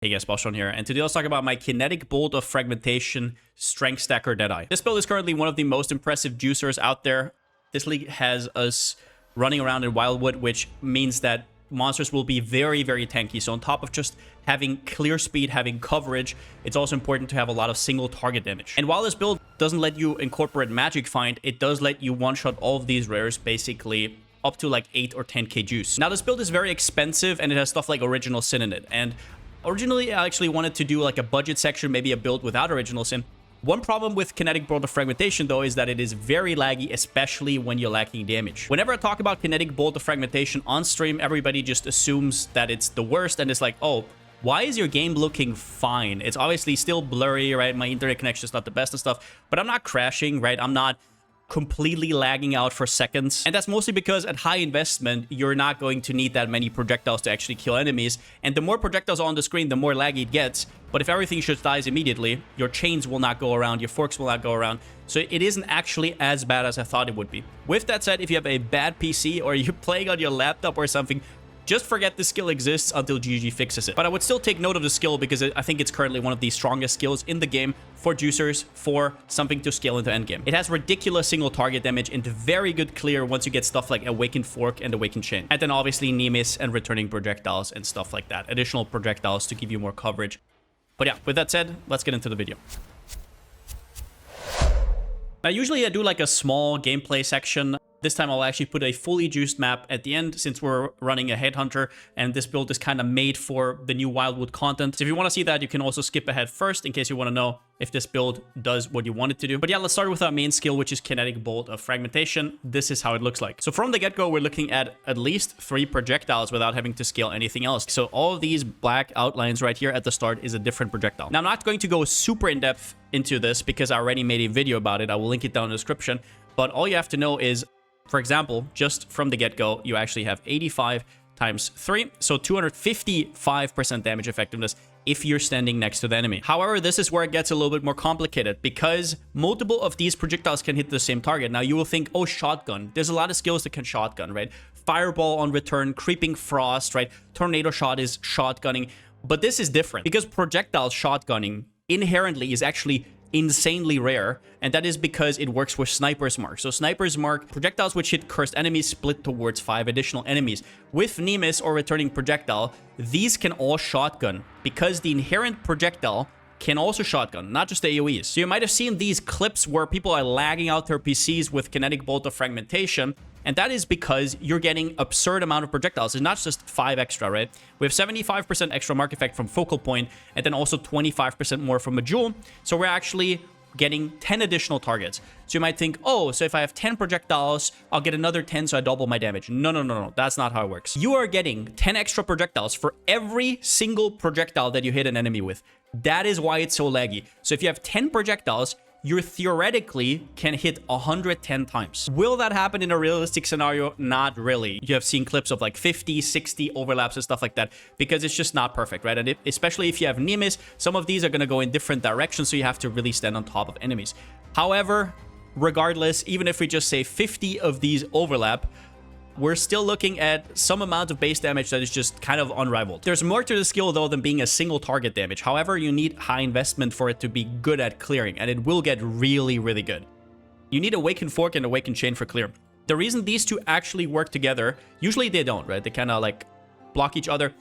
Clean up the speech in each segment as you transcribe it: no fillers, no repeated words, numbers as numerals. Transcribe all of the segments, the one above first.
Hey guys, Palsteron here, and today let's talk about my Kinetic Bolt of Fragmentation Strength Stacker Deadeye. This build is currently one of the most impressive juicers out there. This league has us running around in Wildwood, which means that monsters will be very, very tanky. So on top of just having clear speed, having coverage, it's also important to have a lot of single target damage. And while this build doesn't let you incorporate Magic Find, it does let you one-shot all of these rares basically up to like 8 or 10k juice. Now this build is very expensive and it has stuff like Original Sin in it. And originally, I actually wanted to do like a budget section, maybe a build without Original Sin. One problem with Kinetic Bolt of Fragmentation, though, is that it is very laggy, especially when you're lacking damage. Whenever I talk about Kinetic Bolt of Fragmentation on stream, everybody just assumes that it's the worst, and it's like, oh, why is your game looking fine? It's obviously still blurry, right? My internet connection is not the best and stuff, but I'm not crashing, right? I'm not completely lagging out for seconds, and that's mostly because at high investment you're not going to need that many projectiles to actually kill enemies, and the more projectiles on the screen, the more laggy it gets. But if everything just dies immediately, your chains will not go around, your forks will not go around, so it isn't actually as bad as I thought it would be. With that said, if you have a bad PC or you're playing on your laptop or something, just forget the skill exists until GG fixes it. But I would still take note of the skill because I think it's currently one of the strongest skills in the game for juicers, for something to scale into endgame. It has ridiculous single target damage and very good clear once you get stuff like Awakened Fork and Awakened Chain. And then obviously Nimis and returning projectiles and stuff like that. Additional projectiles to give you more coverage. But yeah, with that said, let's get into the video. Now usually I do like a small gameplay section. This time I'll actually put a fully juiced map at the end since we're running a Headhunter and this build is kind of made for the new Wildwood content. So if you want to see that, you can also skip ahead first in case you want to know if this build does what you want it to do. But yeah, let's start with our main skill, which is Kinetic Bolt of Fragmentation. This is how it looks like. So from the get-go, we're looking at least 3 projectiles without having to scale anything else. So all of these black outlines right here at the start is a different projectile. Now I'm not going to go super in-depth into this because I already made a video about it. I will link it down in the description. But all you have to know is, for example, just from the get-go, you actually have 85 times 3, so 255% damage effectiveness if you're standing next to the enemy. However, this is where it gets a little bit more complicated because multiple of these projectiles can hit the same target. Now, you will think, oh, shotgun. There's a lot of skills that can shotgun, right? Fireball on return, Creeping Frost, right? Tornado Shot is shotgunning. But this is different because projectile shotgunning inherently is actually insanely rare, and that is because it works with Sniper's Mark. So Sniper's Mark, projectiles which hit cursed enemies split towards 5 additional enemies. With Nimis or returning projectile, these can all shotgun because the inherent projectile can also shotgun, not just the AoEs. So you might have seen these clips where people are lagging out their PCs with Kinetic Bolt of Fragmentation, and that is because you're getting absurd amount of projectiles. It's not just 5 extra, right? We have 75% extra mark effect from Focal Point, and then also 25% more from a Jewel. So we're actually getting 10 additional targets. So you might think, oh, so if I have 10 projectiles, I'll get another 10, so I double my damage. No, no, no, no. That's not how it works. You are getting 10 extra projectiles for every single projectile that you hit an enemy with. That is why it's so laggy. So if you have 10 projectiles, you theoretically can hit 110 times. Will that happen in a realistic scenario? Not really. You have seen clips of like 50, 60 overlaps and stuff like that because it's just not perfect, right? And especially if you have Nimis, some of these are going to go in different directions, so you have to really stand on top of enemies. However, regardless, even if we just say 50 of these overlap, we're still looking at some amount of base damage that is just kind of unrivaled. There's more to the skill, though, than being a single target damage. However, you need high investment for it to be good at clearing, and it will get really, really good. You need Awakened Fork and Awakened Chain for clear. The reason these two actually work together, usually they don't, right? They kind of like block each other.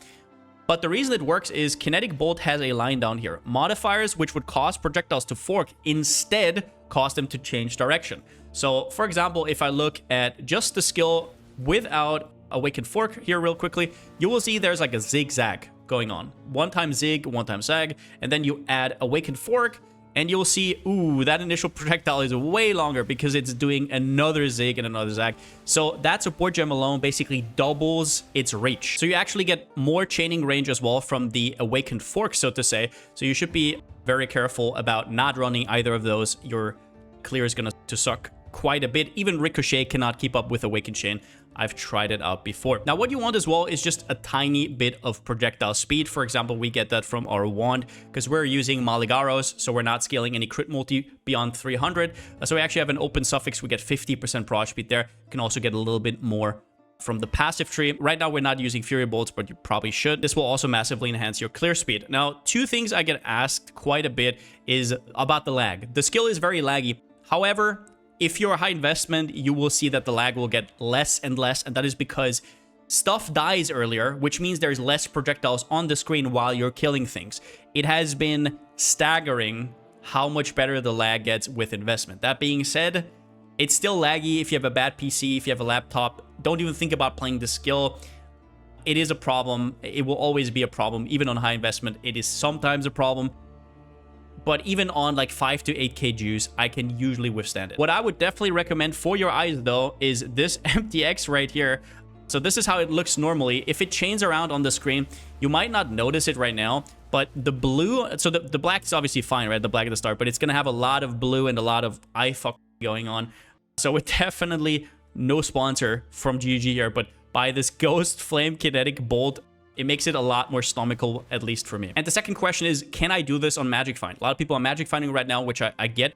But the reason it works is Kinetic Bolt has a line down here. Modifiers which would cause projectiles to fork instead cause them to change direction. So, for example, if I look at just the skill without Awakened Fork here real quickly, you will see there's like a zigzag going on. One time zig, one time zag, and then you add Awakened Fork, and you'll see, ooh, that initial projectile is way longer because it's doing another zig and another zag. So that support gem alone basically doubles its reach. So you actually get more chaining range as well from the Awakened Fork, so to say. So you should be very careful about not running either of those. Your clear is gonna suck quite a bit. Even Ricochet cannot keep up with Awakened Chain. I've tried it out before. Now, what you want as well is just a tiny bit of projectile speed. For example, we get that from our wand because we're using Maligaros, so we're not scaling any crit multi beyond 300. So we actually have an open suffix. We get 50% Proj speed there. You can also get a little bit more from the passive tree. Right now, we're not using Fury Bolts, but you probably should. This will also massively enhance your clear speed. Now, two things I get asked quite a bit is about the lag. The skill is very laggy. However, if you're a high investment, you will see that the lag will get less and less, and that is because stuff dies earlier, which means there's less projectiles on the screen while you're killing things. It has been staggering how much better the lag gets with investment. That being said, it's still laggy if you have a bad PC, if you have a laptop. Don't even think about playing the skill. It is a problem. It will always be a problem. Even on high investment, it is sometimes a problem. But even on like 5 to 8k juice, I can usually withstand it. What I would definitely recommend for your eyes, though, is this MTX right here. So this is how it looks normally. If it chains around on the screen, you might not notice it right now, but the blue, so the black is obviously fine, right? The black at the start, but it's going to have a lot of blue and a lot of eye fuck going on. So we're definitely no sponsor from GG here, but by this Ghost Flame Kinetic Bolt, it makes it a lot more stomachable, at least for me. And the second question is, can I do this on Magic Find? A lot of people are Magic Finding right now, which I get.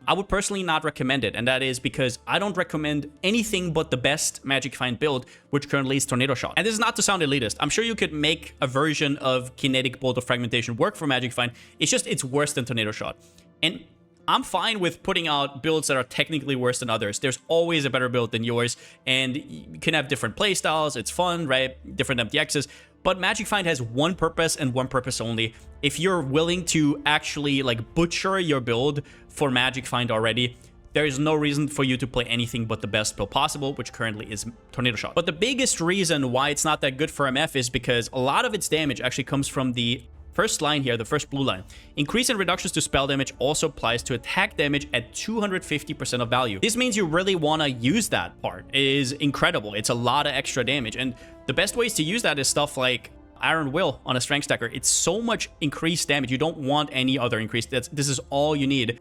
I would personally not recommend it, and that is because I don't recommend anything but the best Magic Find build, which currently is Tornado Shot. And this is not to sound elitist. I'm sure you could make a version of Kinetic Bolt or Fragmentation work for Magic Find. It's just, it's worse than Tornado Shot. And I'm fine with putting out builds that are technically worse than others. There's always a better build than yours, and you can have different playstyles. It's fun, right? Different MTXs. But Magic Find has one purpose and one purpose only. If you're willing to actually like butcher your build for Magic Find already, there is no reason for you to play anything but the best build possible, which currently is Tornado Shot. But the biggest reason why it's not that good for MF is because a lot of its damage actually comes from the first line here, the first blue line. Increase in reductions to spell damage also applies to attack damage at 250% of value. This means you really want to use that part. It is incredible. It's a lot of extra damage. And the best ways to use that is stuff like Iron Will on a Strength Stacker. It's so much increased damage. You don't want any other increase. This is all you need.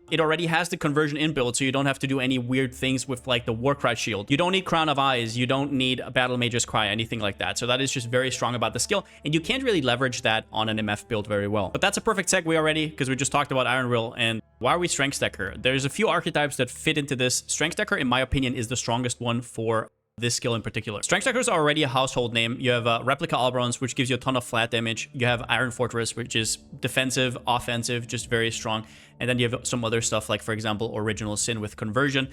It already has the conversion inbuilt, so you don't have to do any weird things with like the Warcry shield. You don't need Crown of Eyes. You don't need a Battle Mage's Cry, anything like that. So that is just very strong about the skill, and you can't really leverage that on an MF build very well. But that's a perfect segue already, because we just talked about Iron Will, and why are we Strength Stacker? There's a few archetypes that fit into this. Strength Stacker, in my opinion, is the strongest one for this skill in particular. Strength Stackers are already a household name. You have Replica Albrons, which gives you a ton of flat damage. You have Iron Fortress, which is defensive, offensive, just very strong. And then you have some other stuff like, for example, Original Sin with Conversion.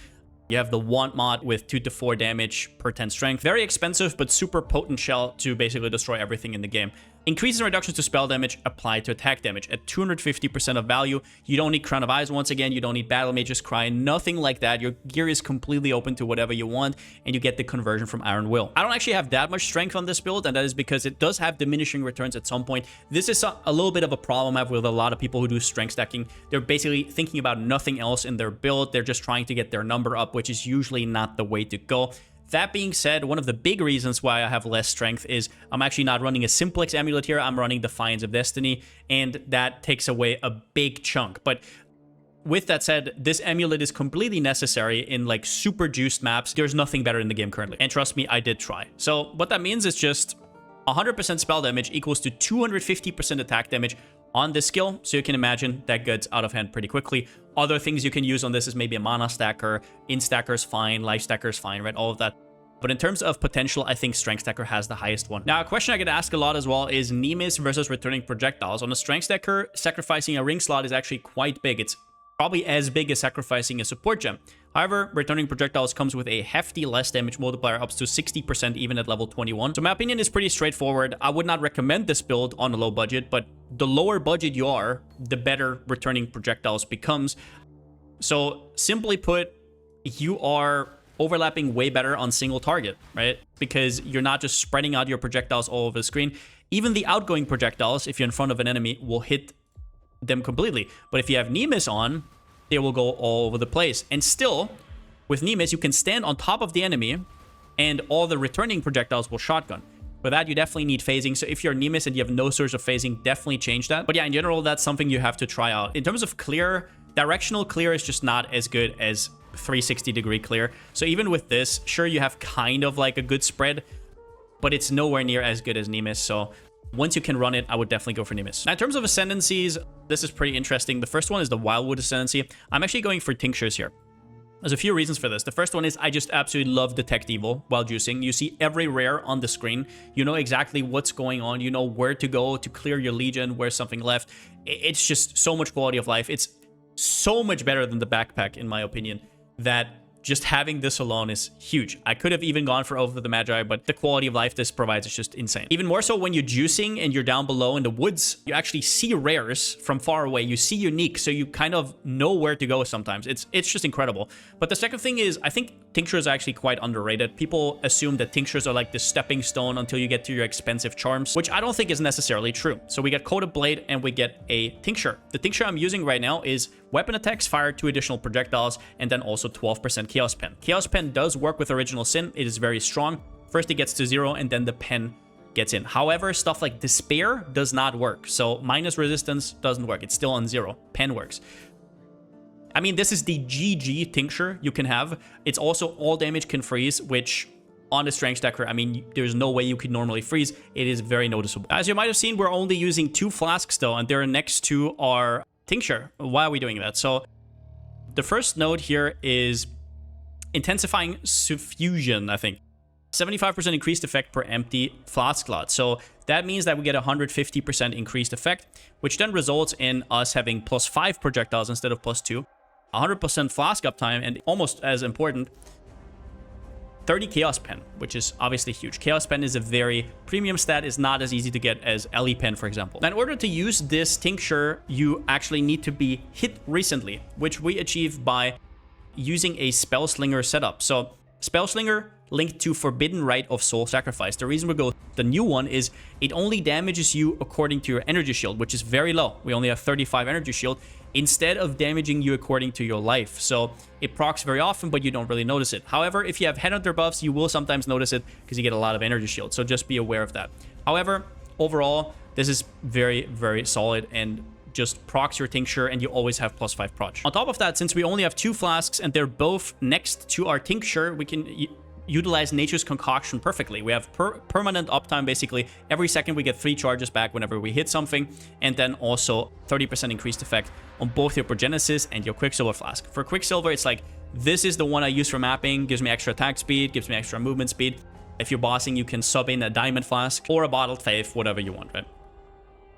You have the Want mod with 2 to 4 damage per 10 strength. Very expensive, but super potent shell to basically destroy everything in the game. Increases and reductions to spell damage apply to attack damage at 250% of value. You don't need Crown of Eyes once again. You don't need Battle Mage's Cry. Nothing like that. Your gear is completely open to whatever you want, and you get the conversion from Iron Will. I don't actually have that much strength on this build, and that is because it does have diminishing returns at some point. This is a little bit of a problem I have with a lot of people who do strength stacking. They're basically thinking about nothing else in their build. They're just trying to get their number up, which is usually not the way to go. That being said, one of the big reasons why I have less strength is I'm actually not running a Simplex amulet here. I'm running Defiance of Destiny, and that takes away a big chunk. But with that said, this amulet is completely necessary in like super juiced maps. There's nothing better in the game currently. And trust me, I did try. So what that means is just 100% spell damage equals to 250% attack damage on this skill. So you can imagine that gets out of hand pretty quickly. Other things you can use on this is maybe a mana stacker, in stacker's fine, life stacker's fine, right? All of that. But in terms of potential, I think Strength Stacker has the highest one. Now, a question I get asked a lot as well is Nimis versus returning projectiles. On a Strength Stacker, sacrificing a ring slot is actually quite big. It's probably as big as sacrificing a support gem. However, returning projectiles comes with a hefty less damage multiplier up to 60% even at level 21. So my opinion is pretty straightforward. I would not recommend this build on a low budget, but the lower budget you are, the better returning projectiles becomes. So simply put, you are overlapping way better on single target, right? Because you're not just spreading out your projectiles all over the screen. Even the outgoing projectiles, if you're in front of an enemy, will hit them completely. But if you have Nimis on, they will go all over the place. And still, with Nimis, you can stand on top of the enemy and all the returning projectiles will shotgun. For that, you definitely need phasing. So if you're Nimis and you have no source of phasing, definitely change that. But yeah, in general, that's something you have to try out. In terms of clear, directional clear is just not as good as 360-degree clear. So even with this, sure, you have kind of like a good spread, but it's nowhere near as good as Nimis. So once you can run it, I would definitely go for Nimis. Now, in terms of ascendancies, this is pretty interesting. The first one is the Wildwood Ascendancy. I'm actually going for Tinctures here. There's a few reasons for this. The first one is I just absolutely love Detect Evil while juicing. You see every rare on the screen. You know exactly what's going on. You know where to go to clear your Legion, where's something left. It's just so much quality of life. It's so much better than the backpack, in my opinion, that just having this alone is huge. I could have even gone for Over the Magi, but the quality of life this provides is just insane. Even more so when you're juicing and you're down below in the woods, you actually see rares from far away. You see unique, so you kind of know where to go sometimes. It's just incredible. But the second thing is, I think tinctures are actually quite underrated. People assume that tinctures are like the stepping stone until you get to your expensive charms, which I don't think is necessarily true. So we get Coated Blade and we get a tincture. The tincture I'm using right now is weapon attacks fire 2 additional projectiles and then also 12% Chaos Pen. Chaos Pen does work with Original Sin. It is very strong. First it gets to 0 and then the pen gets in. However, stuff like Despair does not work. So minus resistance doesn't work. It's still on 0. Pen works. I mean, this is the GG tincture you can have. It's also all damage can freeze, which on a strength stacker, I mean, there's no way you could normally freeze. It is very noticeable. As you might have seen, we're only using 2 flasks though, and they're next to our tincture. Why are we doing that? So the first node here is intensifying suffusion, I think. 75% increased effect per empty flask slot. So that means that we get 150% increased effect, which then results in us having +5 projectiles instead of +2. 100% flask uptime, and almost as important, 30 Chaos Pen, which is obviously huge. Chaos Pen is a very premium stat. It's not as easy to get as LE Pen, for example. Now, in order to use this tincture, you actually need to be hit recently, which we achieve by using a Spellslinger setup. So Spellslinger linked to Forbidden Rite of Soul Sacrifice. The reason we go the new one is it only damages you according to your energy shield, which is very low. We only have 35 energy shield, instead of damaging you according to your life. So it procs very often, but you don't really notice it. However, if you have Headhunter buffs, you will sometimes notice it because you get a lot of energy shield. So just be aware of that. However, overall, this is very, very solid and just procs your tincture, and you always have +5 proj. On top of that, since we only have 2 flasks and they're both next to our tincture, we can utilize Nature's Concoction perfectly. We have permanent uptime. Basically every second we get 3 charges back whenever we hit something, and then also 30% increased effect on both your Progenesis and your Quicksilver flask. For Quicksilver, it's like, this is the one I use for mapping. Gives me extra attack speed, gives me extra movement speed. If you're bossing, you can sub in a Diamond Flask or a Bottled Faith, whatever you want, right?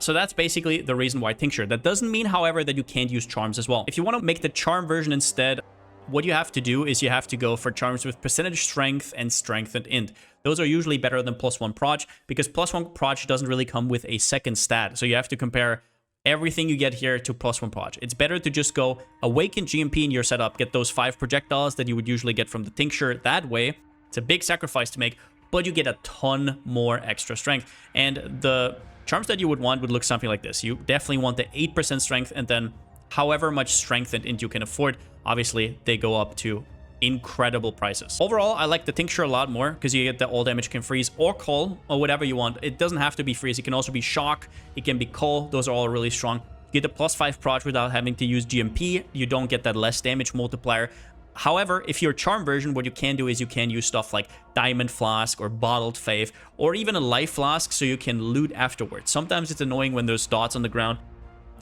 So that's basically the reason why tincture. That doesn't mean, however, that you can't use charms as well. If you want to make the charm version instead, what you have to do is you have to go for charms with percentage strength and strengthened int. Those are usually better than +1 proj, because +1 proj doesn't really come with a second stat. So you have to compare everything you get here to +1 proj. It's better to just go Awaken GMP in your setup, get those 5 projectiles that you would usually get from the tincture that way. It's a big sacrifice to make, but you get a ton more extra strength. And the charms that you would want would look something like this. You definitely want the 8% strength, and then however much strength and int you can afford. Obviously, they go up to incredible prices. Overall, I like the tincture a lot more because you get the all damage can freeze or cull or whatever you want. It doesn't have to be freeze. It can also be shock. It can be cull. Those are all really strong. You get the +5 proj without having to use GMP. You don't get that less damage multiplier. However, if you're charm version, what you can do is you can use stuff like Diamond Flask or Bottled Faith or even a Life Flask so you can loot afterwards. Sometimes it's annoying when there's dots on the ground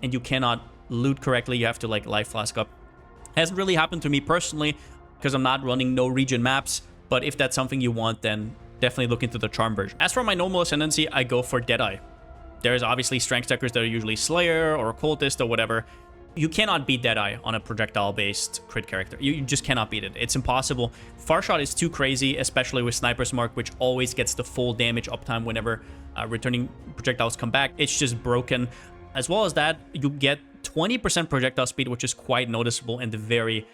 and you cannot loot correctly. You have to like Life Flask up. Hasn't really happened to me personally because I'm not running no region maps, but if that's something you want, then definitely look into the charm version. As for my normal Ascendancy, I go for Deadeye. There's obviously strength stackers that are usually Slayer or Occultist or whatever. You cannot beat Deadeye on a projectile-based crit character. You just cannot beat it. It's impossible. Farshot is too crazy, especially with Sniper's Mark, which always gets the full damage uptime whenever returning projectiles come back. It's just broken. As well as that, you get 20% projectile speed, which is quite noticeable and very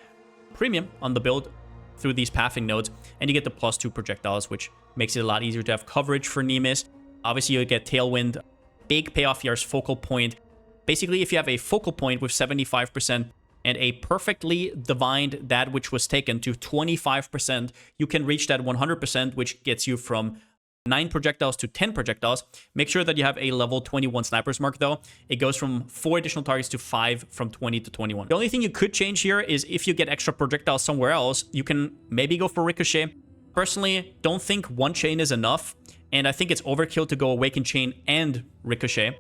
premium on the build through these pathing nodes. And you get the +2 projectiles, which makes it a lot easier to have coverage for Nimis. Obviously, you get Tailwind. Big payoff here is Focal Point. Basically, if you have a focal point with 75% and a perfectly divined that which was taken to 25%, you can reach that 100%, which gets you from 9 projectiles to 10 projectiles. Make sure that you have a level 21 Sniper's Mark, though. It goes from 4 additional targets to 5, from 20 to 21. The only thing you could change here is if you get extra projectiles somewhere else, you can maybe go for Ricochet. Personally, don't think one chain is enough, and I think it's overkill to go Awaken Chain and Ricochet.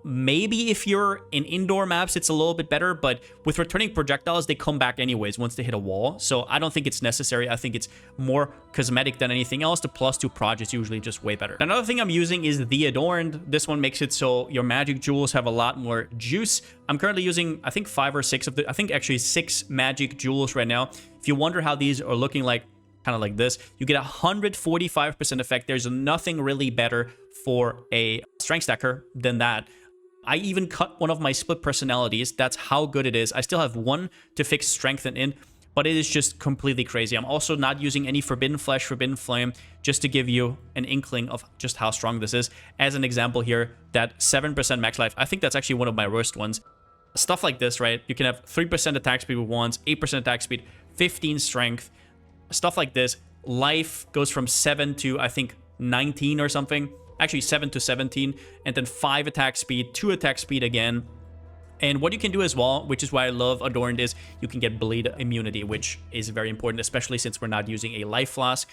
Maybe if you're in indoor maps, it's a little bit better, but with returning projectiles, they come back anyways once they hit a wall. So I don't think it's necessary. I think it's more cosmetic than anything else. The +2 Proj is usually just way better. Another thing I'm using is the Adorned. This one makes it so your magic jewels have a lot more juice. I'm currently using, I think 5 or 6 of the, I think actually 6 magic jewels right now. If you wonder how these are looking like, kind of like this, you get 145% effect. There's nothing really better for a strength stacker than that. I even cut one of my split personalities. That's how good it is. I still have one to fix strength and in, but it is just completely crazy. I'm also not using any Forbidden Flesh, Forbidden Flame, just to give you an inkling of just how strong this is. As an example here, that 7% max life, I think that's actually one of my worst ones. Stuff like this, right? You can have 3% attack speed with wands, 8% attack speed, 15 strength. Stuff like this. Life goes from 7 to, I think, 19 or something. Actually 7 to 17, and then 5 attack speed, 2 attack speed again. And what you can do as well, which is why I love Adorned, is you can get bleed immunity, which is very important, especially since we're not using a life flask.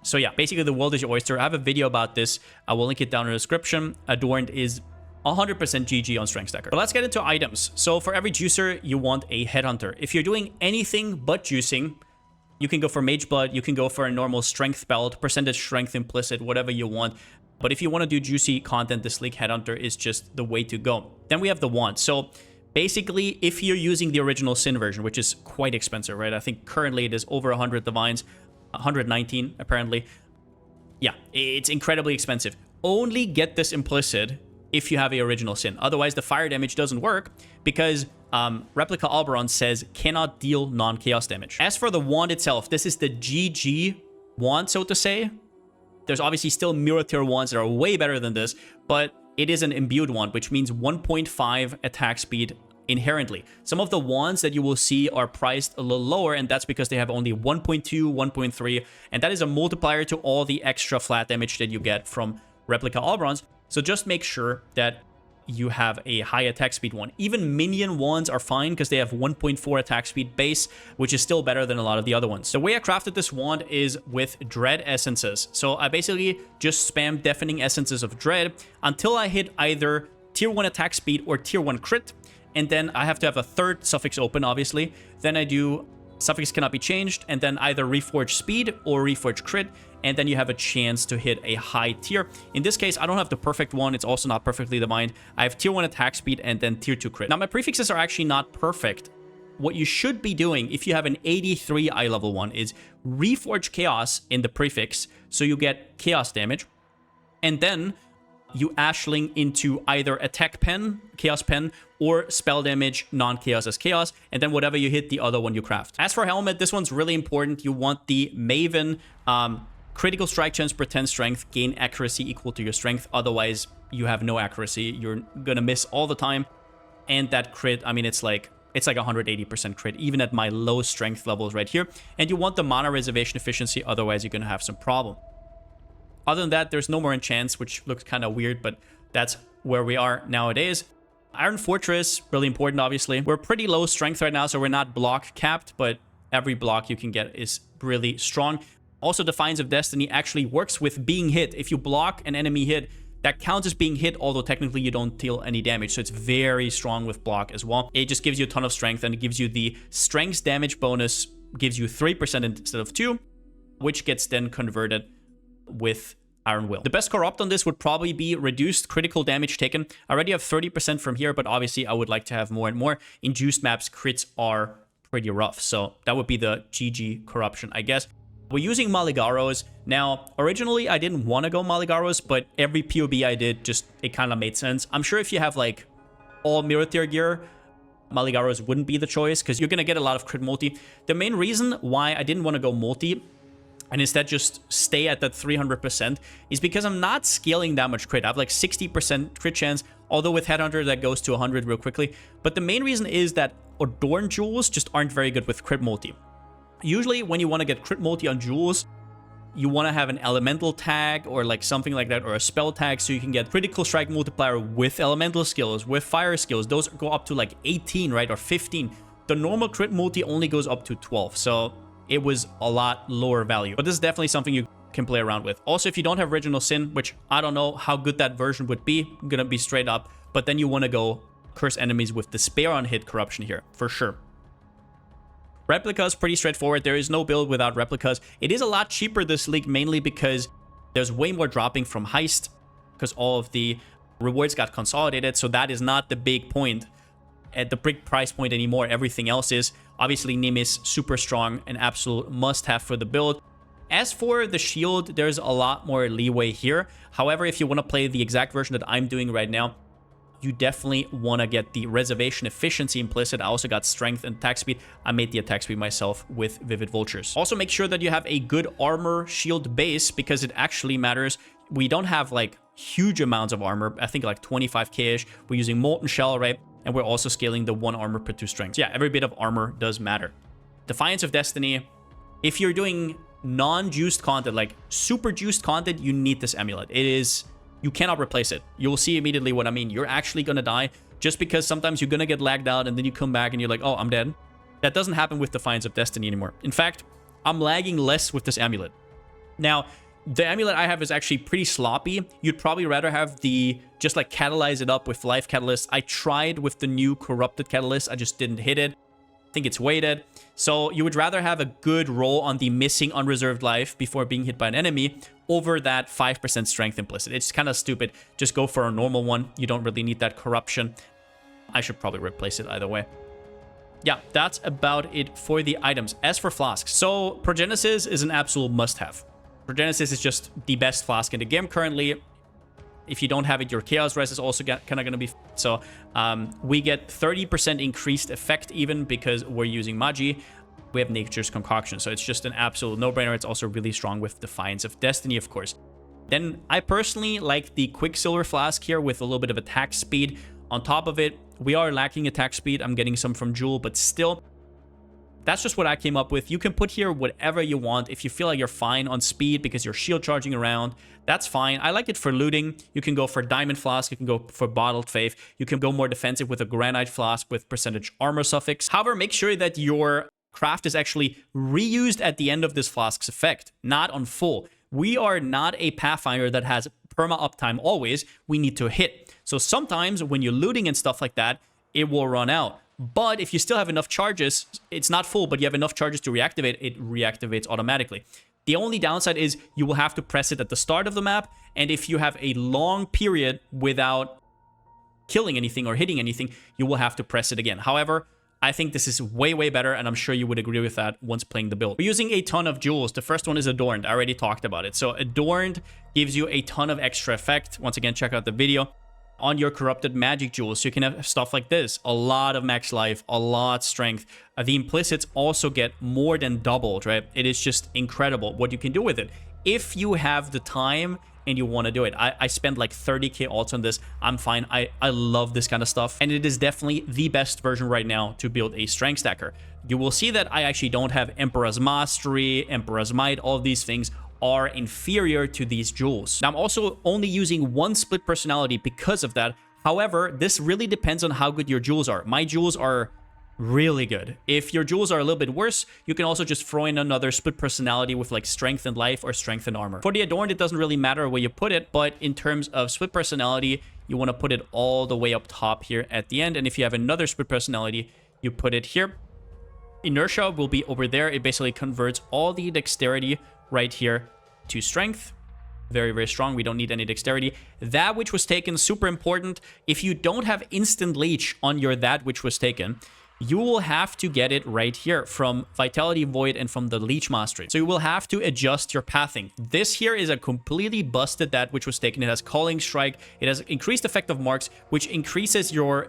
So yeah, basically the world is your oyster. I have a video about this. I will link it down in the description. Adorned is 100% GG on Strength Stacker. But let's get into items. So for every juicer, you want a Headhunter. If you're doing anything but juicing, you can go for Mage Blood, you can go for a normal Strength Belt, percentage Strength implicit, whatever you want. But if you want to do juicy content, the Sleek Headhunter is just the way to go. Then we have the wand. So basically, if you're using the original Sin version, which is quite expensive, right? I think currently it is over 100 divines, 119 apparently. Yeah, it's incredibly expensive. Only get this implicit if you have a original Sin. Otherwise, the fire damage doesn't work because Replica Alberon says cannot deal non-chaos damage. As for the wand itself, this is the GG wand, so to say. There's obviously still mirror tier wands that are way better than this, but it is an imbued wand, which means 1.5 attack speed inherently. Some of the wands that you will see are priced a little lower, and that's because they have only 1.2, 1.3, and that is a multiplier to all the extra flat damage that you get from Replica Alberons. So just make sure that you have a high attack speed one. Even minion wands are fine because they have 1.4 attack speed base, which is still better than a lot of the other ones. The way I crafted this wand is with Dread Essences. So I basically just spam Deafening Essences of Dread until I hit either tier 1 attack speed or tier 1 crit, and then I have to have a third suffix open, obviously. Then I do suffix cannot be changed, and then either Reforge Speed or Reforge Crit, and then you have a chance to hit a high tier. In this case, I don't have the perfect one. It's also not perfectly divined. I have tier 1 attack speed and then tier 2 crit. Now, my prefixes are actually not perfect. What you should be doing if you have an 83 eye level one is Reforge Chaos in the prefix, so you get chaos damage, and then you ashling into either attack pen, chaos pen, or spell damage, non-chaos as chaos, and then whatever you hit, the other one you craft. As for helmet, this one's really important. You want the Maven, critical strike chance per 10 strength, gain accuracy equal to your strength. Otherwise, you have no accuracy. You're gonna miss all the time. And that crit, I mean, it's like 180% crit, even at my low strength levels right here. And you want the mana reservation efficiency, otherwise you're gonna have some problem. Other than that, there's no more enchants, which looks kind of weird, but that's where we are nowadays. Iron Fortress, really important, obviously. We're pretty low strength right now, so we're not block capped, but every block you can get is really strong. Also, Defiance of Destiny actually works with being hit. If you block an enemy hit, that counts as being hit, although technically you don't deal any damage. So it's very strong with block as well. It just gives you a ton of strength, and it gives you the strength damage bonus, gives you 3% instead of 2, which gets then converted with Iron Will. The best corrupt on this would probably be reduced critical damage taken. I already have 30% from here, but obviously I would like to have more and more. In juiced maps, crits are pretty rough, so that would be the GG corruption, I guess. We're using Maligaros. Now, originally I didn't want to go Maligaros, but every POB I did, just it kind of made sense. I'm sure if you have like all mirror tier gear, Maligaros wouldn't be the choice because you're going to get a lot of crit multi. The main reason why I didn't want to go multi and instead just stay at that 300% is because I'm not scaling that much crit. I have like 60% crit chance, although with Headhunter that goes to 100 real quickly. But the main reason is that Adorned jewels just aren't very good with crit multi. Usually when you want to get crit multi on jewels, you want to have an elemental tag or like something like that, or a spell tag, so you can get critical strike multiplier with elemental skills, with fire skills. Those go up to like 18, right, or 15. The normal crit multi only goes up to 12, so it was a lot lower value. But this is definitely something you can play around with. Also, if you don't have Original Sin, which I don't know how good that version would be, I'm gonna be straight up, but then you want to go curse enemies with Despair on hit corruption here, for sure. Replicas, pretty straightforward. There is no build without replicas. It is a lot cheaper this league, mainly because there's way more dropping from Heist, because all of the rewards got consolidated, so that is not the big point at the big price point anymore. Everything else is. Obviously, Nimis, super strong, an absolute must-have for the build. As for the shield, there's a lot more leeway here. However, if you want to play the exact version that I'm doing right now, you definitely want to get the reservation efficiency implicit. I also got strength and attack speed. I made the attack speed myself with Vivid Vultures. Also, make sure that you have a good armor shield base, because it actually matters. We don't have like huge amounts of armor. I think like 25k-ish. We're using Molten Shell, right? And we're also scaling the 1 armor per 2 strength. So yeah, every bit of armor does matter. Defiance of Destiny. If you're doing non-juiced content, like super juiced content, you need this amulet. It is... You cannot replace it. You'll see immediately what I mean. You're actually gonna die just because sometimes you're gonna get lagged out and then you come back and you're like, oh, I'm dead. That doesn't happen with Defiance of Destiny anymore. In fact, I'm lagging less with this amulet. Now, the amulet I have is actually pretty sloppy. You'd probably rather have the, just like catalyze it up with Life Catalyst. I tried with the new Corrupted Catalyst. I just didn't hit it. I think it's weighted. So you would rather have a good roll on the missing unreserved life before being hit by an enemy over that 5% strength implicit. It's kind of stupid. Just go for a normal one. You don't really need that corruption. I should probably replace it either way. Yeah, that's about it for the items. As for flasks, so Progenesis is an absolute must-have. Progenesis is just the best flask in the game currently. If you don't have it, your Chaos Res is also kind of going to be... So we get 30% increased effect even because we're using Magi. We have Nature's Concoction, so it's just an absolute no-brainer. It's also really strong with Defiance of Destiny, of course. Then I personally like the Quicksilver Flask here with a little bit of attack speed. On top of it, we are lacking attack speed. I'm getting some from Jewel, but still... That's just what I came up with. You can put here whatever you want. If you feel like you're fine on speed because you're shield charging around, that's fine. I like it for looting. You can go for Diamond Flask. You can go for Bottled Faith. You can go more defensive with a Granite Flask with percentage armor suffix. However, make sure that your craft is actually reused at the end of this flask's effect, not on full. We are not a Pathfinder that has perma uptime always. We need to hit. So sometimes when you're looting and stuff like that, it will run out. But if you still have enough charges, it's not full, but you have enough charges to reactivate, it reactivates automatically. The only downside is you will have to press it at the start of the map, and if you have a long period without killing anything or hitting anything, you will have to press it again. However, I think this is way, way better, and I'm sure you would agree with that once playing the build. We're using a ton of jewels. The first one is Adorned. I already talked about it. So Adorned gives you a ton of extra effect. Once again, check out the video. On your corrupted magic jewels, so you can have stuff like this, a lot of max life, a lot strength. The implicits also get more than doubled, right? It is just incredible what you can do with it if you have the time and you want to do it. I spent like 30k alts on this. I'm fine. I love this kind of stuff, and it is definitely the best version right now to build a strength stacker. You will see that I actually don't have Emperor's Mastery, Emperor's Might. All of these things are inferior to these jewels. Now, I'm also only using one split personality because of that. However, this really depends on how good your jewels are. My jewels are really good. If your jewels are a little bit worse, you can also just throw in another split personality with like strength and life or strength and armor. For the Adorned, it doesn't really matter where you put it, but in terms of split personality, you want to put it all the way up top here at the end. And if you have another split personality, you put it here. Inertia will be over there. It basically converts all the dexterity right here to strength. Very, very strong. We don't need any dexterity. That which was taken, super important. If you don't have instant leech on your that which was taken, you will have to get it right here from Vitality Void and from the Leech Mastery. So you will have to adjust your pathing. This here is a completely busted that which was taken. It has Calling Strike. It has increased effect of marks, which increases your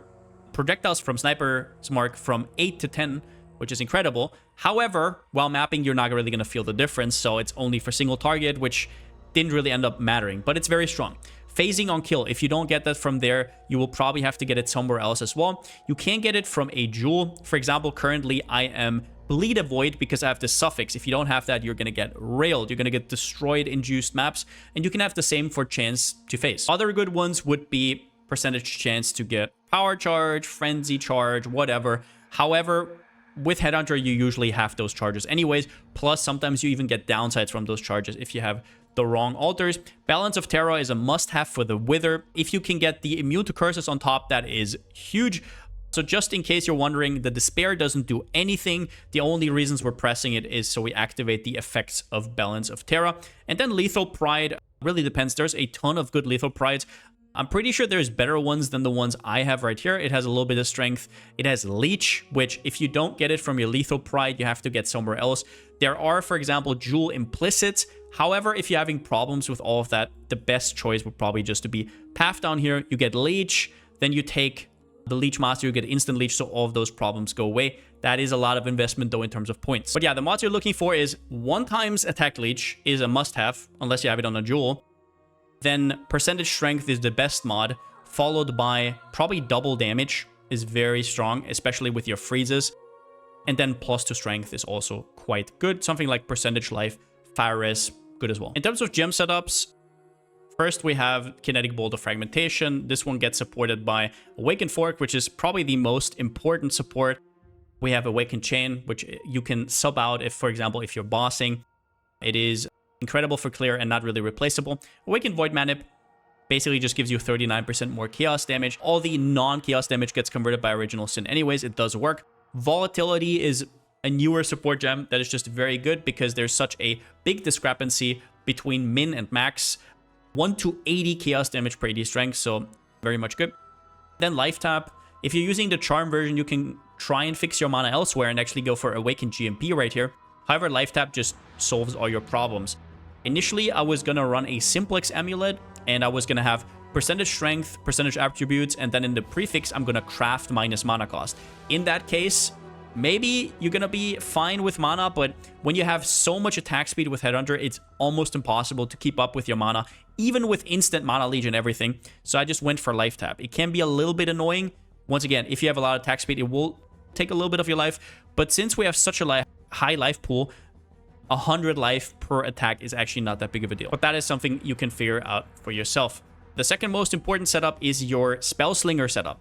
projectiles from Sniper's Mark from 8 to 10, which is incredible. However, while mapping, you're not really going to feel the difference, so it's only for single target, which didn't really end up mattering, but it's very strong. Phasing on kill, if you don't get that from there, you will probably have to get it somewhere else as well. You can't get it from a jewel. For example, currently I am Bleed Avoid because I have the suffix. If you don't have that, you're going to get railed. You're going to get destroyed in juiced maps, and you can have the same for chance to phase. Other good ones would be percentage chance to get Power Charge, Frenzy Charge, whatever. However, with Headhunter, you usually have those charges anyways. Plus, sometimes you even get downsides from those charges if you have the wrong altars. Balance of Terror is a must-have for the Wither. If you can get the Immune to Curses on top, that is huge. So just in case you're wondering, the Despair doesn't do anything. The only reasons we're pressing it is so we activate the effects of Balance of Terror. And then Lethal Pride really depends. There's a ton of good Lethal Prides. I'm pretty sure there's better ones than the ones I have right here. It has a little bit of strength. It has Leech, which if you don't get it from your Lethal Pride, you have to get somewhere else. There are, for example, Jewel Implicits. However, if you're having problems with all of that, the best choice would probably just to be Path down here. You get Leech, then you take the Leech Master, you get Instant Leech, so all of those problems go away. That is a lot of investment, though, in terms of points. But yeah, the mods you're looking for is 1x Attack Leech is a must-have, unless you have it on a Jewel. Then Percentage Strength is the best mod, followed by probably Double Damage is very strong, especially with your freezes. And then +2 Strength is also quite good. Something like Percentage Life, Fire Res, good as well. In terms of gem setups, first we have Kinetic Bolt of Fragmentation. This one gets supported by Awakened Fork, which is probably the most important support. We have Awakened Chain, which you can sub out if, for example, if you're bossing. It is incredible for clear and not really replaceable. Awakened Void Manip basically just gives you 39% more chaos damage. All the non-chaos damage gets converted by Original Sin anyways. It does work. Volatility is a newer support gem that is just very good because there's such a big discrepancy between min and max. 1 to 80 chaos damage per 80 strength, so very much good. Then Life Tap. If you're using the Charm version, you can try and fix your mana elsewhere and actually go for Awakened GMP right here. However, Life Tap just solves all your problems. Initially, I was going to run a Simplex Amulet, and I was going to have Percentage Strength, Percentage Attributes, and then in the prefix, I'm going to craft minus mana cost. In that case, maybe you're going to be fine with mana, but when you have so much attack speed with Headhunter, it's almost impossible to keep up with your mana, even with instant Mana Leech and everything. So I just went for Life Tap. It can be a little bit annoying. Once again, if you have a lot of attack speed, it will take a little bit of your life. But since we have such a high life pool, 100 life per attack is actually not that big of a deal. But that is something you can figure out for yourself. The second most important setup is your Spellslinger setup.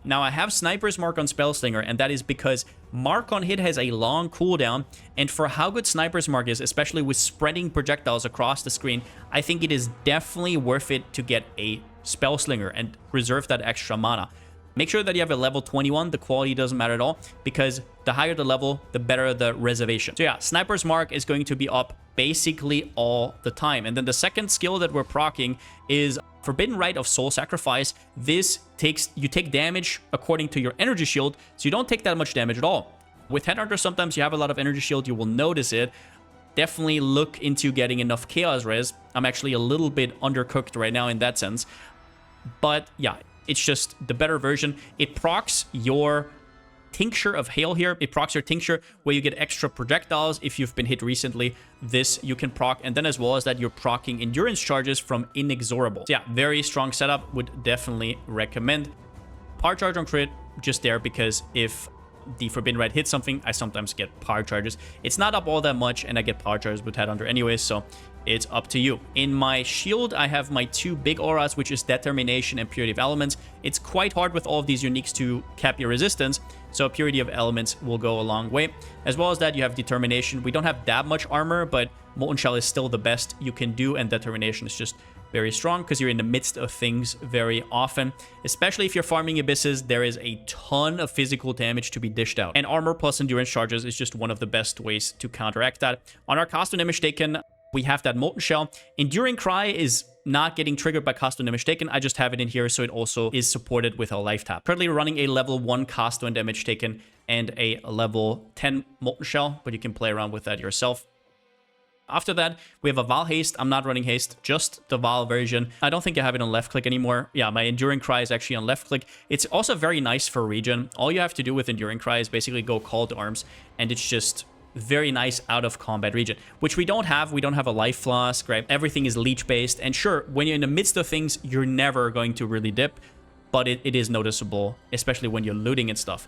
Now, I have Sniper's Mark on Spellslinger, and that is because Mark on hit has a long cooldown, and for how good Sniper's Mark is, especially with spreading projectiles across the screen, I think it is definitely worth it to get a Spellslinger and reserve that extra mana. Make sure that you have a level 21. The quality doesn't matter at all, because the higher the level, the better the reservation. So yeah, Sniper's Mark is going to be up basically all the time. And then the second skill that we're proccing is Forbidden Rite of Soul Sacrifice. This you take damage according to your energy shield, so you don't take that much damage at all. With Headhunter, sometimes you have a lot of energy shield, you will notice it. Definitely look into getting enough Chaos Res. I'm actually a little bit undercooked right now in that sense. But yeah, it's just the better version. It procs your Tincture of Hail here. It procs your Tincture where you get extra projectiles if you've been hit recently. This you can proc, and then as well as that, you're proccing endurance charges from Inexorable. So yeah, very strong setup. Would definitely recommend. Power Charge on crit, just there because if the Forbidden Rite hits something, I sometimes get power charges. It's not up all that much, and I get power charges with Headhunter anyways, so it's up to you. In my shield, I have my two big auras, which is Determination and Purity of Elements. It's quite hard with all of these uniques to cap your resistance, so Purity of Elements will go a long way. As well as that, you have Determination. We don't have that much armor, but Molten Shell is still the best you can do, and Determination is just very strong because you're in the midst of things very often. Especially if you're farming Abysses, there is a ton of physical damage to be dished out. And armor plus endurance charges is just one of the best ways to counteract that. On our Cast when Image Taken, we have that Molten Shell. Enduring Cry is not getting triggered by Cast when Image Taken. I just have it in here, so it also is supported with a Life Tap. Currently running a level 1 Cast when Damage Taken and a level 10 Molten Shell, but you can play around with that yourself. After that, we have a Val Haste. I'm not running Haste, just the Val version. I don't think I have it on left click anymore. Yeah, my Enduring Cry is actually on left click. It's also very nice for regen. All you have to do with Enduring Cry is basically go Call to Arms, and it's just very nice out of combat regen, which we don't have. We don't have a Life Flask, right? Everything is leech based, and sure, when you're in the midst of things, you're never going to really dip, but it is noticeable, especially when you're looting and stuff.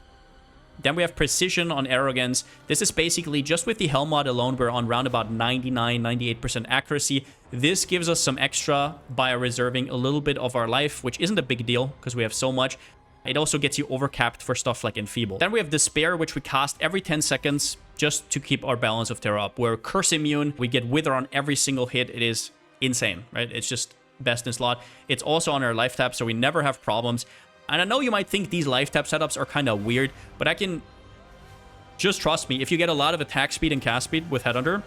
Then we have Precision on Arrogance. This is basically just with the Helm mod alone, we're on round about 99-98% accuracy. This gives us some extra by reserving a little bit of our life, which isn't a big deal because we have so much. It also gets you overcapped for stuff like Enfeeble. Then we have Despair, which we cast every 10 seconds. just to keep our balance of terror up. We're curse immune. We get wither on every single hit. It is insane, right? It's just best in slot. It's also on our life tap, so we never have problems. And I know you might think these life tap setups are kind of weird, but I can just trust me. If you get a lot of attack speed and cast speed with Headhunter,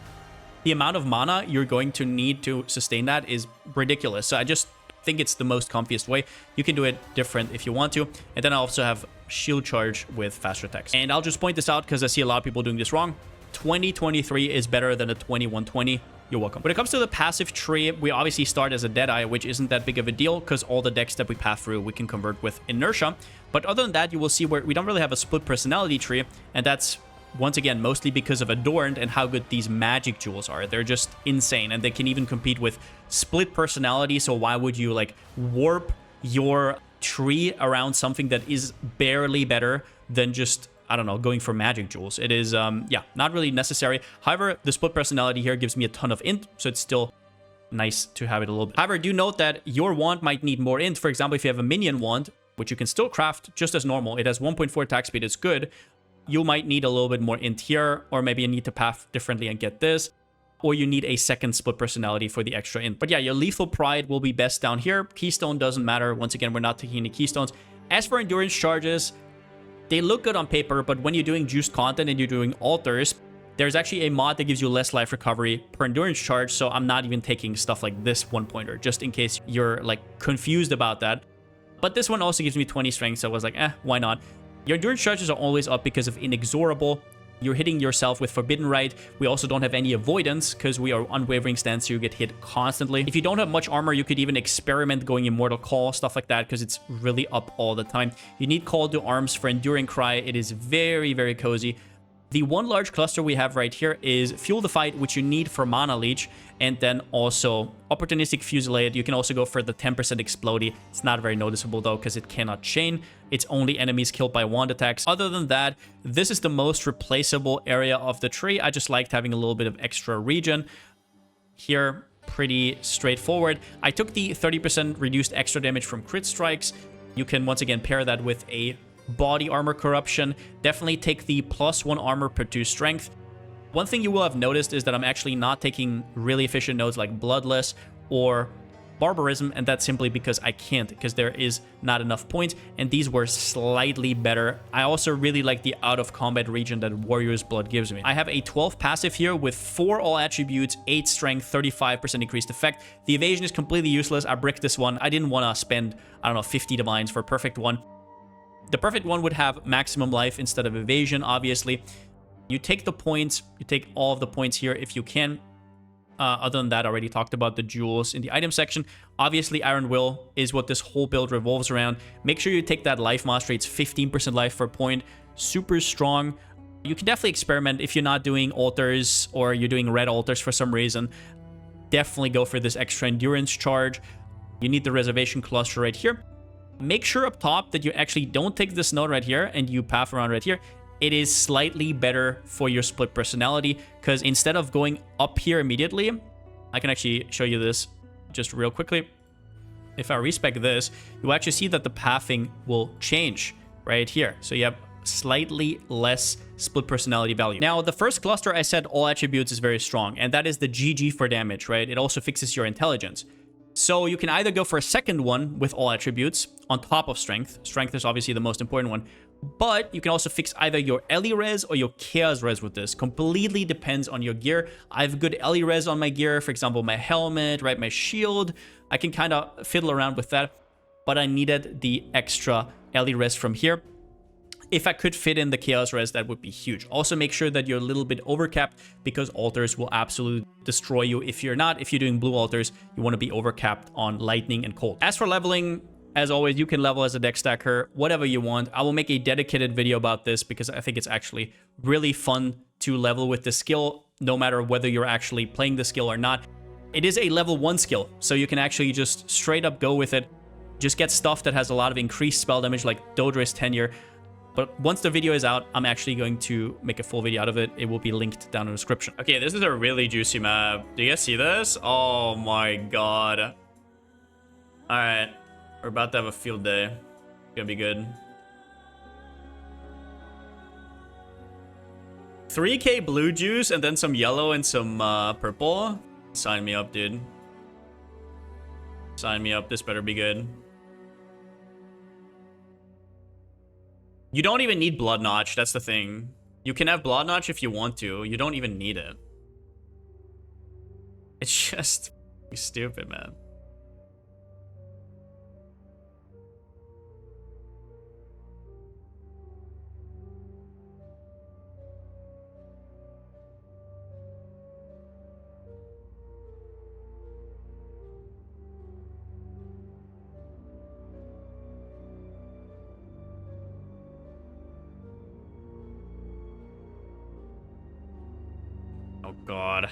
the amount of mana you're going to need to sustain that is ridiculous. So I just think it's the most comfiest way. You can do it different if you want to. And then I also have shield charge with faster attacks. And I'll just point this out because I see a lot of people doing this wrong. 2023 is better than a 2120. You're welcome. When it comes to the passive tree, we obviously start as a Deadeye, which isn't that big of a deal because all the decks that we pass through, we can convert with Inertia. But other than that, you will see where we don't really have a split personality tree. And that's, once again, mostly because of Adorned and how good these magic jewels are. They're just insane, and they can even compete with split personality. So why would you like warp your tree around something that is barely better than just, I don't know, going for magic jewels? It is, yeah, not really necessary. However, the split personality here gives me a ton of int, so it's still nice to have it a little bit. However, do note that your wand might need more int. For example, if you have a minion wand, which you can still craft just as normal, it has 1.4 attack speed, it's good. You might need a little bit more int here, or maybe you need to path differently and get this, or you need a second split personality for the extra int. But yeah, your lethal pride will be best down here. Keystone doesn't matter. Once again, we're not taking any keystones. As for endurance charges, they look good on paper, but when you're doing juiced content and you're doing altars, there's actually a mod that gives you less life recovery per endurance charge, so I'm not even taking stuff like this one pointer, just in case you're like confused about that. But this one also gives me 20 strength, so I was like, why not? Your endurance charges are always up because of Inexorable. You're hitting yourself with Forbidden Right. We also don't have any avoidance because we are Unwavering Stance, so you get hit constantly. If you don't have much armor, you could even experiment going Immortal Call, stuff like that, because it's really up all the time. You need Call to Arms for Enduring Cry. It is very, very cozy. The one large cluster we have right here is Fuel the Fight, which you need for Mana Leech, and then also Opportunistic Fusillade. You can also go for the 10% Explodey. It's not very noticeable though, because it cannot chain. It's only enemies killed by wand attacks. Other than that, this is the most replaceable area of the tree. I just liked having a little bit of extra regen. Here, pretty straightforward. I took the 30% reduced extra damage from crit strikes. You can once again pair that with a body armor corruption. Definitely take the +1 armor per 2 strength. One thing you will have noticed is that I'm actually not taking really efficient nodes like Bloodless or Barbarism, and that's simply because I can't, because there is not enough points, and these were slightly better. I also really like the out of combat region that Warrior's Blood gives me. I have a 12 passive here with 4 all attributes, 8 strength, 35% increased effect. The evasion is completely useless. I bricked this one. I didn't want to spend, I don't know, 50 divines for a perfect one. The perfect one would have maximum life instead of evasion, obviously. You take the points, you take all of the points here if you can. Other than that, I already talked about the jewels in the item section. Obviously, Iron Will is what this whole build revolves around. Make sure you take that life mastery. It's 15% life per point. Super strong. You can definitely experiment if you're not doing altars or you're doing red altars for some reason. Definitely go for this extra endurance charge. You need the reservation cluster right here. Make sure up top that you actually don't take this node right here and you path around right here. It is slightly better for your split personality, because instead of going up here immediately, I can actually show you this just real quickly. If I respec this, you actually see that the pathing will change right here. So you have slightly less split personality value. Now, the first cluster I said all attributes is very strong, and that is the GG for damage, right? It also fixes your intelligence. So you can either go for a second one with all attributes on top of strength. Strength is obviously the most important one. But you can also fix either your Ellie res or your Chaos res with this. Completely depends on your gear. I have good Ellie res on my gear. For example, my helmet, right? My shield. I can kind of fiddle around with that. But I needed the extra Ellie res from here. If I could fit in the Chaos res, that would be huge. Also, make sure that you're a little bit overcapped, because altars will absolutely destroy you. If you're not, if you're doing blue altars, you want to be overcapped on lightning and cold. As for leveling, as always, you can level as a deck stacker, whatever you want. I will make a dedicated video about this because I think it's actually really fun to level with the skill, no matter whether you're actually playing the skill or not. It is a level 1 skill, so you can actually just straight up go with it. Just get stuff that has a lot of increased spell damage, like Dodra's Tenure. But once the video is out, I'm actually going to make a full video out of it. It will be linked down in the description. Okay, this is a really juicy map. Do you guys see this? Oh my god. All right. We're about to have a field day. It's gonna be good. 3k blue juice and then some yellow and some purple. Sign me up, dude. Sign me up. This better be good. You don't even need Blood Notch. That's the thing. You can have Blood Notch if you want to. You don't even need it. It's just stupid, man. Oh, God.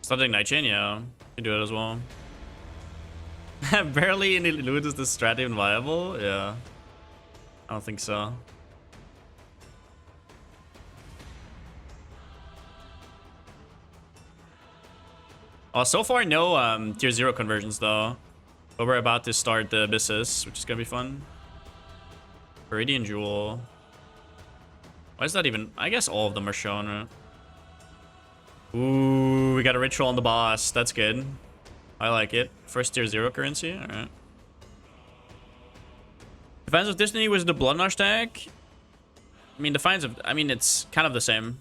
Something Night Chain, yeah. You can do it as well. Barely any loot. Is this strat even viable? Yeah. I don't think so. Oh, so far no tier 0 conversions though. But we're about to start the Abysses, which is gonna be fun. Viridian Jewel. Why is that even? I guess all of them are shown, right? Ooh, we got a ritual on the boss. That's good. I like it. First tier 0 currency. Alright. Defiance of Destiny was the Blood Notch tag. I mean, Defiance of... I mean, it's kind of the same.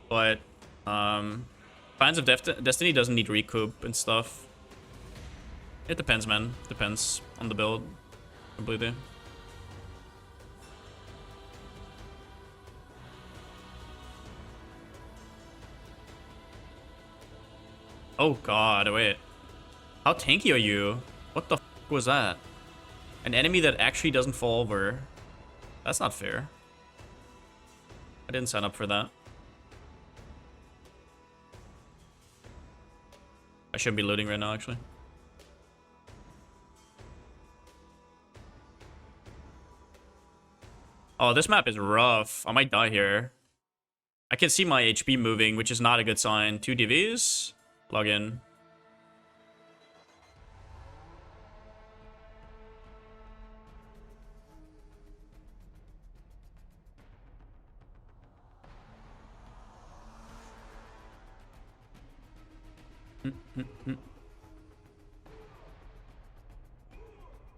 But, Defiance of Destiny doesn't need recoup and stuff. It depends, man. Depends on the build. Completely. Oh, God. Wait. How tanky are you? What the f was that? An enemy that actually doesn't fall over. That's not fair. I didn't sign up for that. I shouldn't be looting right now, actually. Oh, this map is rough. I might die here. I can see my HP moving, which is not a good sign. 2 DVs. Log in.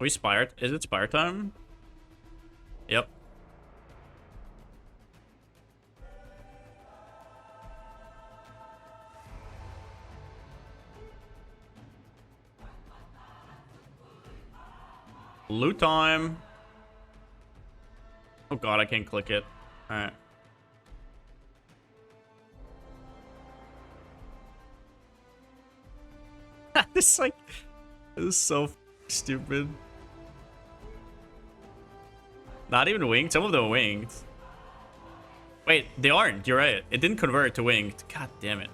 Are we Spire? Is it Spire time? Yep. Loot time. Oh God, I can't click it. All right. This is so stupid. Not even winged. Some of them are winged. Wait, they aren't. You're right. It didn't convert to winged. God damn it.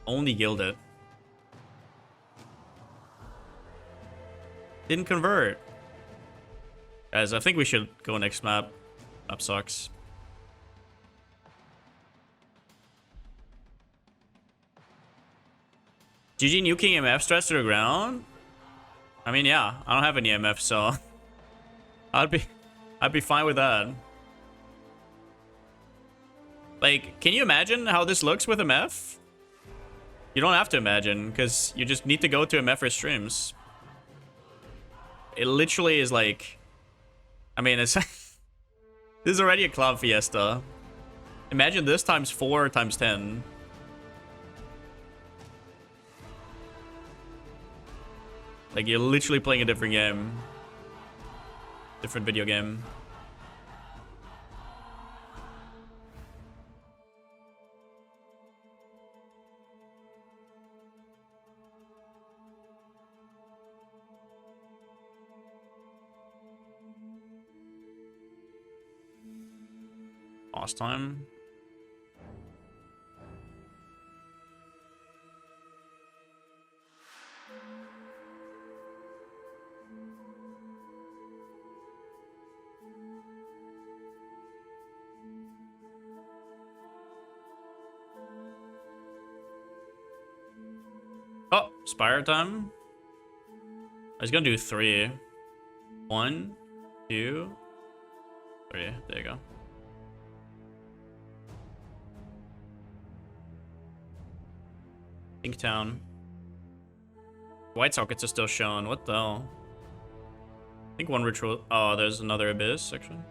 Only gilded. Didn't convert. Guys, I think we should go next map. Map sucks. GG nuking MF stress to the ground? I mean, yeah, I don't have any MF, so I'd be fine with that. Like, can you imagine how this looks with MF? You don't have to imagine, because you just need to go to MF for streams. It literally is like, I mean, it's this is already a Cloud Fiesta. Imagine this times 4 times 10. Like, you're literally playing a different game. Different video game. Last time. Oh, Spire time. I was gonna do 3. 1, 2, 3. There you go. Pink Town. White sockets are still shown. What the hell? I think one ritual. Oh, there's another Abyss section.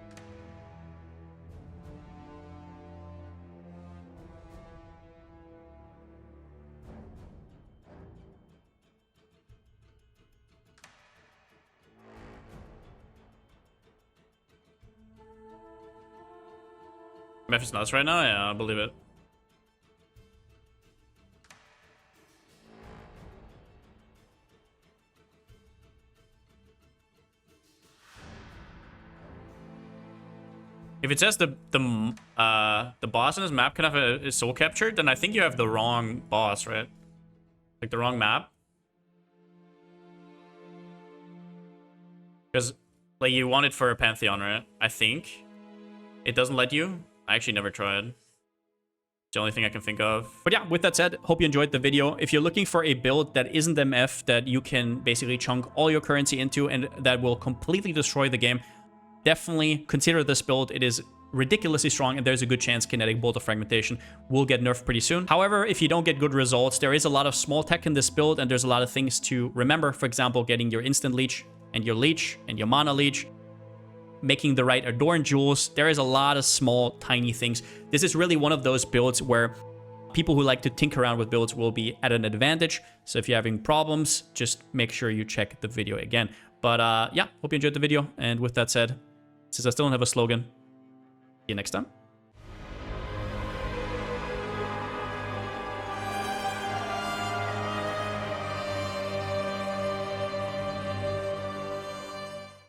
Memphis nuts right now? Yeah, I believe it. If it says the boss in this map can have a soul captured, then I think you have the wrong boss, right? Like the wrong map. Because like you want it for a Pantheon, right? I think. It doesn't let you. I actually never tried. It's the only thing I can think of. But yeah, with that said, hope you enjoyed the video. If you're looking for a build that isn't MF, that you can basically chunk all your currency into and that will completely destroy the game, definitely consider this build. It is ridiculously strong, and there's a good chance Kinetic Bolt of Fragmentation will get nerfed pretty soon. However, if you don't get good results, there is a lot of small tech in this build, and there's a lot of things to remember. For example, getting your instant leech and your mana leech, making the right Adorned jewels. There is a lot of small, tiny things. This is really one of those builds where people who like to tinker around with builds will be at an advantage. So if you're having problems, just make sure you check the video again. But yeah, hope you enjoyed the video. And with that said, since I still don't have a slogan, see you next time.